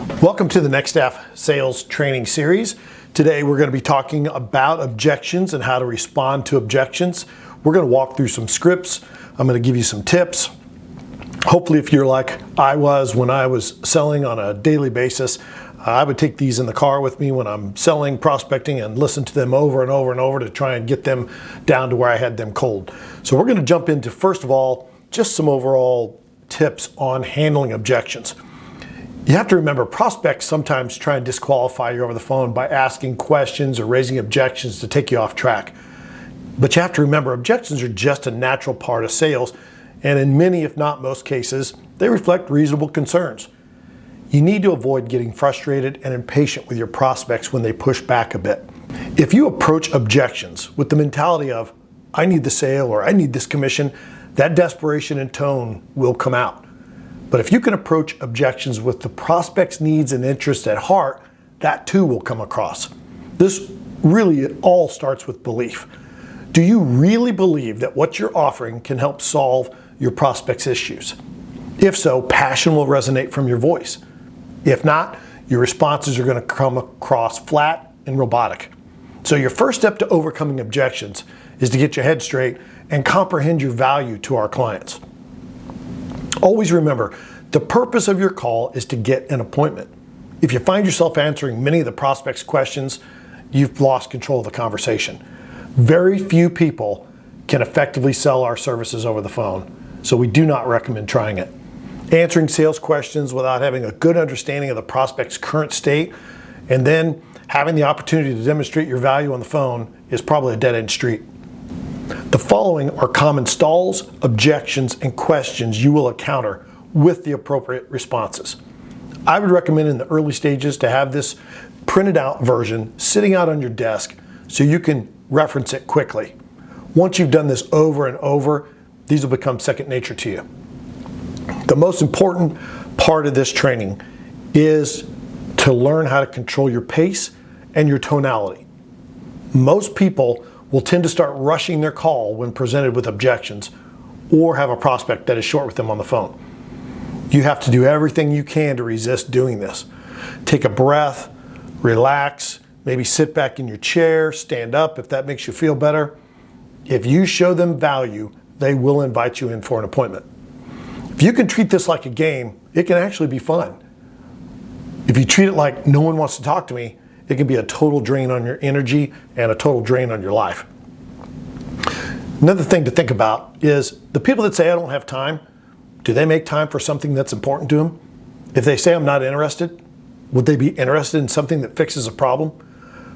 Welcome to the Next Staff Sales Training Series. Today we're going to be talking about objections and how to respond to objections. We're going to walk through some scripts. I'm going to give you some tips. Hopefully, if you're like I was when I was selling on a daily basis, I would take these in the car with me when I'm selling, prospecting, and listen to them over and over and over to try and get them down to where I had them cold. So we're going to jump into, first of all, just some overall tips on handling objections. You have to remember, prospects sometimes try and disqualify you over the phone by asking questions or raising objections to take you off track. But you have to remember, objections are just a natural part of sales, and in many, if not most cases, they reflect reasonable concerns. You need to avoid getting frustrated and impatient with your prospects when they push back a bit. If you approach objections with the mentality of, I need the sale or I need this commission, that desperation and tone will come out. But if you can approach objections with the prospect's needs and interests at heart, that too will come across. This really, it all starts with belief. Do you really believe that what you're offering can help solve your prospect's issues? If so, passion will resonate from your voice. If not, your responses are going to come across flat and robotic. So your first step to overcoming objections is to get your head straight and comprehend your value to our clients. Always remember, the purpose of your call is to get an appointment. If you find yourself answering many of the prospect's questions, you've lost control of the conversation. Very few people can effectively sell our services over the phone, so we do not recommend trying it. Answering sales questions without having a good understanding of the prospect's current state and then having the opportunity to demonstrate your value on the phone is probably a dead-end street. The following are common stalls, objections, and questions you will encounter with the appropriate responses. I would recommend in the early stages to have this printed out version sitting out on your desk so you can reference it quickly. Once you've done this over and over, these will become second nature to you. The most important part of this training is to learn how to control your pace and your tonality. Most people will tend to start rushing their call when presented with objections or have a prospect that is short with them on the phone. You have to do everything you can to resist doing this. Take a breath, relax, maybe sit back in your chair, stand up if that makes you feel better. If you show them value, they will invite you in for an appointment. If you can treat this like a game, it can actually be fun. If you treat it like no one wants to talk to me, it can be a total drain on your energy and a total drain on your life. Another thing to think about is the people that say, I don't have time, do they make time for something that's important to them? If they say, I'm not interested, would they be interested in something that fixes a problem?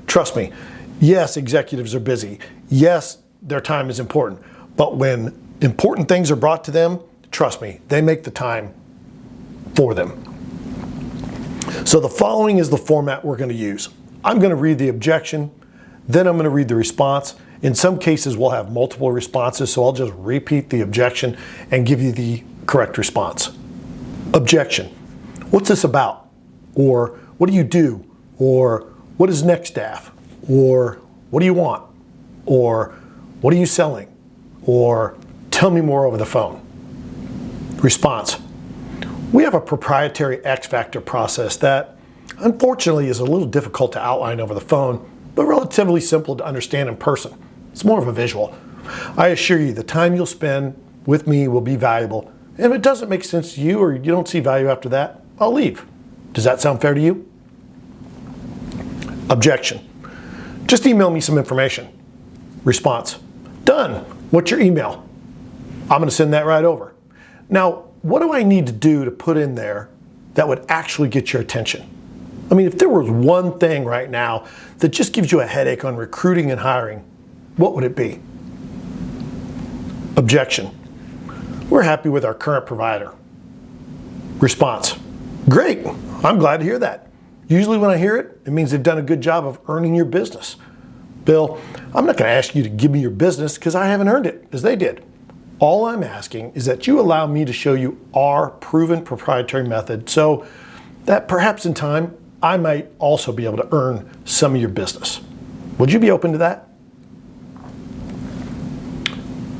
Trust me, yes, executives are busy. Yes, their time is important. But when important things are brought to them, trust me, they make the time for them. So the following is the format we're going to use. I'm going to read the objection, then I'm going to read the response. In some cases, we'll have multiple responses, so I'll just repeat the objection and give you the correct response. Objection. What's this about? Or what do you do? Or what is Next Staff? Or what do you want? Or what are you selling? Or tell me more over the phone. Response. We have a proprietary X Factor process that unfortunately is a little difficult to outline over the phone, but relatively simple to understand in person. It's more of a visual. I assure you the time you'll spend with me will be valuable. And if it doesn't make sense to you or you don't see value after that, I'll leave. Does that sound fair to you? Objection. Just email me some information. Response. Done. What's your email? I'm going to send that right over. Now, what do I need to do to put in there that would actually get your attention? I mean, if there was one thing right now that just gives you a headache on recruiting and hiring, what would it be? Objection. We're happy with our current provider. Response. Great. I'm glad to hear that. Usually when I hear it, it means they've done a good job of earning your business. Bill, I'm not going to ask you to give me your business because I haven't earned it as they did. All I'm asking is that you allow me to show you our proven proprietary method so that perhaps in time, I might also be able to earn some of your business. Would you be open to that?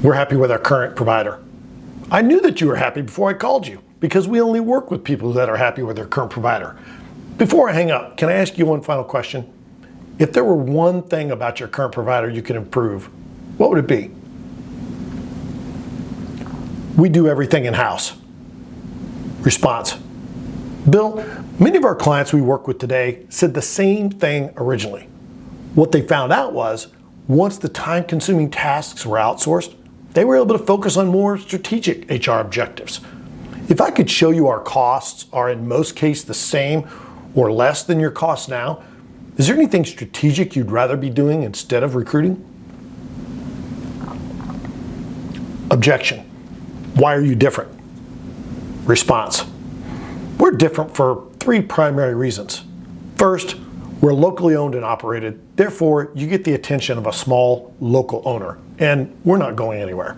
We're happy with our current provider. I knew that you were happy before I called you because we only work with people that are happy with their current provider. Before I hang up, can I ask you one final question? If there were one thing about your current provider you could improve, what would it be? We do everything in-house. Response. Bill, many of our clients we work with today said the same thing originally. What they found out was, once the time-consuming tasks were outsourced, they were able to focus on more strategic HR objectives. If I could show you our costs are in most cases the same or less than your costs now, is there anything strategic you'd rather be doing instead of recruiting? Objection. Why are you different? Response. We're different for three primary reasons. First, we're locally owned and operated, therefore you get the attention of a small local owner, and we're not going anywhere.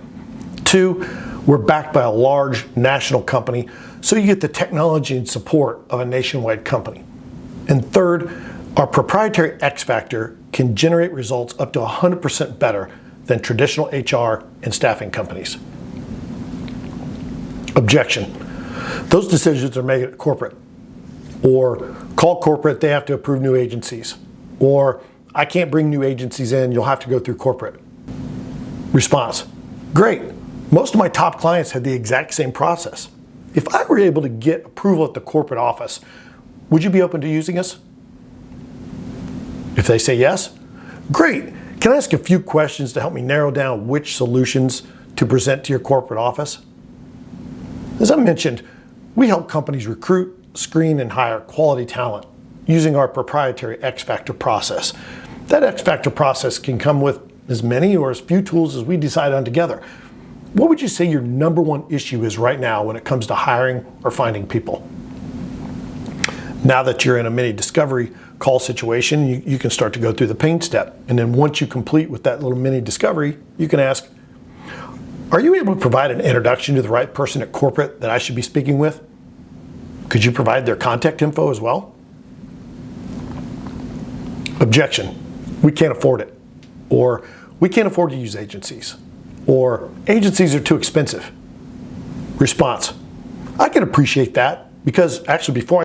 Two, we're backed by a large national company, so you get the technology and support of a nationwide company. And third, our proprietary X factor can generate results up to 100% better than traditional HR and staffing companies. Objection. Those decisions are made at corporate. Or call corporate, they have to approve new agencies. Or I can't bring new agencies in, you'll have to go through corporate. Response. Great. Most of my top clients had the exact same process. If I were able to get approval at the corporate office, would you be open to using us? If they say yes, great. Can I ask a few questions to help me narrow down which solutions to present to your corporate office? As I mentioned, we help companies recruit, screen, and hire quality talent using our proprietary X Factor process. That X Factor process can come with as many or as few tools as we decide on together. What would you say your number one issue is right now when it comes to hiring or finding people? Now that you're in a mini discovery call situation, you can start to go through the pain step. And then once you complete with that little mini discovery, you can ask, are you able to provide an introduction to the right person at corporate that I should be speaking with? Could you provide their contact info as well? Objection. We can't afford it. Or we can't afford to use agencies. Or agencies are too expensive. Response. I can appreciate that because actually before